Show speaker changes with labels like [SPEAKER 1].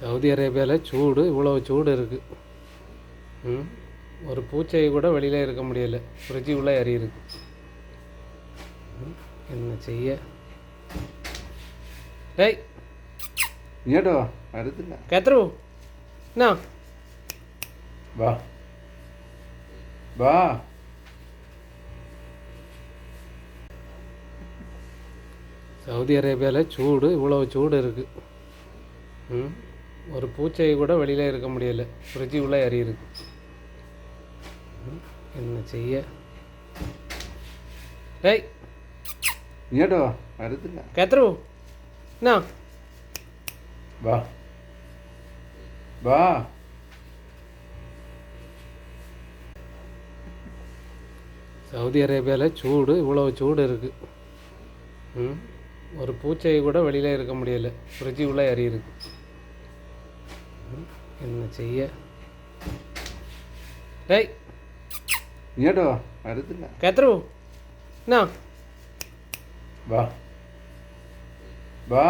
[SPEAKER 1] Saudi அரேபியாவில் சூடு இவ்வளோ சூடு இருக்குது. ஒரு பூச்சை கூட வெளியில் இருக்க முடியலை, ஃப்ரிட்ஜுக்குள்ளே ஏறி இருக்கு. என்ன செய்ய? ஏய்
[SPEAKER 2] ഇങ്ങോട്ടോ വരത്തില്ല.
[SPEAKER 1] കേത്രൂ എന്നാ
[SPEAKER 2] വാ വാ.
[SPEAKER 1] சவுதி அரேபியாவில் சூடு இவ்வளோ சூடு இருக்குது. ஒரு பூச்சை கூட வெளியில் இருக்க முடியலை, ஃப்ரிட்ஜுக்குள்ளே ஏறி இருக்கு. என்ன செய்ய? ஏய்
[SPEAKER 2] ഇങ്ങോട്ടോ വരത്തില്ല.
[SPEAKER 1] കേത്രൂ എന്നാ
[SPEAKER 2] വാ വാ.
[SPEAKER 1] சவுதி அரேபியாவில் சூடு இவ்வளோ சூடு இருக்குது. ஒரு பூச்சை கூட வெளியில் இருக்க முடியலை, ஃப்ரிட்ஜுக்குள்ளே ஏறி இருக்கு. என்ன செய்ய? ஏய்
[SPEAKER 2] ഇങ്ങോട്ടോ വരത്തില്ല.
[SPEAKER 1] കേത്രൂ എന്നാ
[SPEAKER 2] വാ വാ.